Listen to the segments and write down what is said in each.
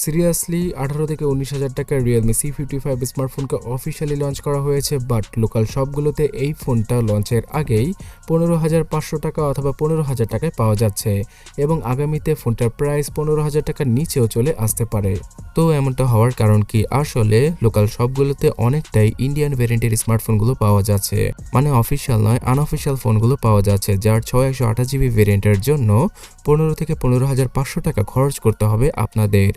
Seriously 18 থেকে 19,000 টাকার Realme C55 স্মার্টফোনকে officially launch করা হয়েছে, বাট লোকাল শপগুলোতে এই ফোনটা লঞ্চের আগেই 15,500 টাকা অথবা 15,000 টাকায় পাওয়া যাচ্ছে এবং আগামীতে ফোনটার প্রাইস 15,000 টাকার নিচেও চলে আসতে পারে। তো এমনটা হওয়ার কারণ কি? আসলে লোকাল শপগুলোতে অনেকটাই ইন্ডিয়ান ভেরিয়েন্টের স্মার্টফোনগুলো পাওয়া যাচ্ছে, মানে অফিসিয়াল নয় আনঅফিসিয়াল ফোনগুলো পাওয়া যাচ্ছে, যার 6128GB ভেরিয়েন্টের জন্য 15 থেকে 15,500 টাকা খরচ করতে হবে আপনাদের।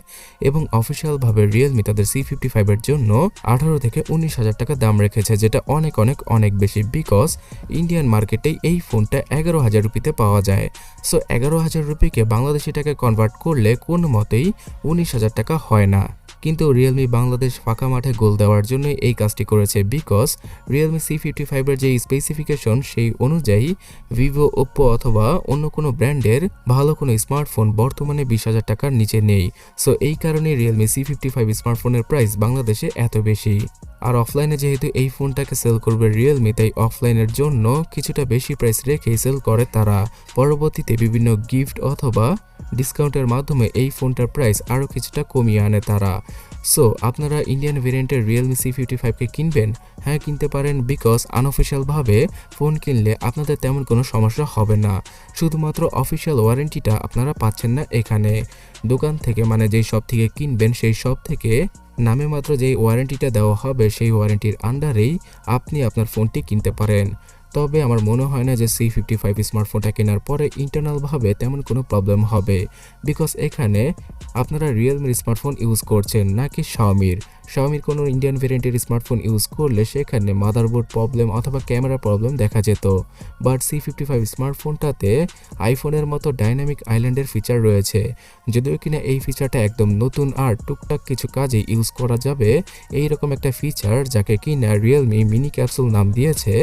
এবং অফিসিয়ালভাবে রিয়েলমি তাদের C55 এর জন্য 18 থেকে 19,000 টাকা দাম রেখেছে, যেটা অনেক অনেক অনেক বেশি, বিকজ ইন্ডিয়ান মার্কেটে এই ফোনটা 11,000 রুপিতে পাওয়া যায়। সো 11,000 রুপিকে বাংলাদেশি টাকায় কনভার্ট করলে কোনো মতেই 19,000 টাকা হয় না। কিন্তু রিয়েলমি বাংলাদেশ ফাঁকা মাঠে গোল দেওয়ার জন্য এই কাজটি করেছে, বিকজ রিয়েলমি C55 এর যে স্পেসিফিকেশন সেই অনুযায়ী ভিভো, ওপ্পো অথবা অন্য কোনো ব্র্যান্ডের ভালো কোনো স্মার্টফোন বর্তমানে 20,000 টাকার নিচে নেই। সো এই কারণে রিয়েলমি C55 স্মার্টফোনের প্রাইস বাংলাদেশে এত বেশি। আর অফলাইনে যেহেতু এই ফোনটাকে সেল করবে রিয়েলমি, তাই অফলাইনের জন্য কিছুটা বেশি প্রাইস রেখেই সেল করে তারা। পরবর্তীতে বিভিন্ন গিফট অথবা ডিসকাউন্টের মাধ্যমে এই ফোনটার প্রাইস আরও কিছুটা কমিয়ে আনে তারা। সো আপনারা ইন্ডিয়ান ভেরিয়েন্টের রিয়েলমি C55কে কিনবেন? হ্যাঁ, কিনতে পারেন, বিকজ আনঅফিসিয়ালভাবে ফোন কিনলে আপনাদের তেমন কোনো সমস্যা হবে না। শুধুমাত্র অফিসিয়াল ওয়ারেন্টিটা আপনারা পাচ্ছেন না এখানে। দোকান থেকে, মানে যেই শপ থেকে কিনবেন সেই শপ থেকে নামে মাত্র যেই ওয়ারেন্টিটা দেওয়া হবে সেই ওয়ারেন্টির আন্ডারেই আপনি আপনার ফোনটি কিনতে পারেন। তবে আমার মনে হয় না যে C55 স্মার্টফোনটা কেনার পরে ইন্টারনালভাবে তেমন কোনো প্রবলেম হবে, বিকজ এখানে আপনারা রিয়েলমির স্মার্টফোন ইউজ করছেন নাকি শাওমির কোনো ইন্ডিয়ান ভেরিয়েন্টের স্মার্টফোন ইউজ করলে সেখানে মাদারবোর্ড প্রবলেম অথবা ক্যামেরা প্রবলেম দেখা যেত। বাট C55 স্মার্টফোনটাতে আইফোনের মতো ডাইনামিক আইল্যান্ডের ফিচার রয়েছে, যদিও কিনা এই ফিচারটা একদম নতুন আর টুকটাক কিছু কাজে ইউজ করা যাবে এইরকম একটা ফিচার, যাকে কিনা রিয়েলমি মিনি ক্যাপসুল নাম দিয়েছে।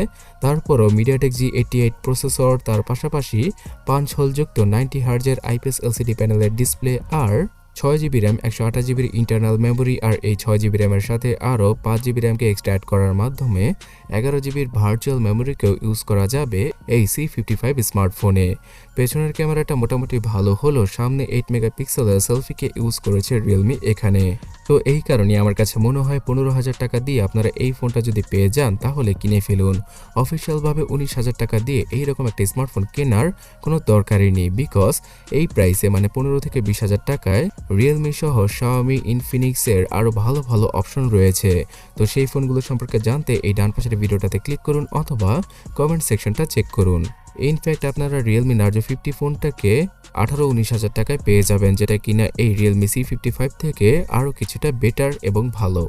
তারপরও মিডিয়াটেক G88 প্রসেসর, তার পাশাপাশি 5 হোলযুক্ত 90 হার্জের আইপিএস এলসিডি প্যানেলের ডিসপ্লে আর 6GB RAM, 128GB internal memory, আর এই 6GB র্যামের সাথে আরও 5GB র্যামকে এক্সট্রা অ্যাড করার মাধ্যমে 11GB ভার্চুয়াল মেমোরিকেও ইউজ করা যাবে এই C55 স্মার্টফোনে। পেছনের ক্যামেরাটা মোটামুটি ভালো হলো, সামনে 8 মেগাপিক্সেলের সেলফিকে ইউজ করেছে রিয়েলমি এখানে। তো এই কারণে আমার কাছে মনে হয় 15,000 টাকা দিয়ে আপনারা এই ফোনটা যদি পেয়ে যান তাহলে কিনে ফেলুন। অফিসিয়ালভাবে 19,000 টাকা দিয়ে এইরকম একটা স্মার্টফোন কেনার কোনো দরকারই নেই, বিকজ এই প্রাইসে মানে 15 থেকে 20,000 টাকায় রিয়েলমি সহ শাওমি, ইনফিনিক্সের আরও ভালো ভালো অপশন রয়েছে। তো সেই ফোনগুলো সম্পর্কে জানতে এই ডান পাশের ভিডিওটাতে ক্লিক করুন অথবা কমেন্ট সেকশনটা চেক করুন। ইনফ্যাক্ট আপনারা রিয়েলমি নার্জো 50 ফোনটাকে 18-19,000 টাকায় পেয়ে যাবেন, যেটা কিনা এই রিয়েলমি C55 থেকে আরও কিছুটা বেটার এবং ভালো।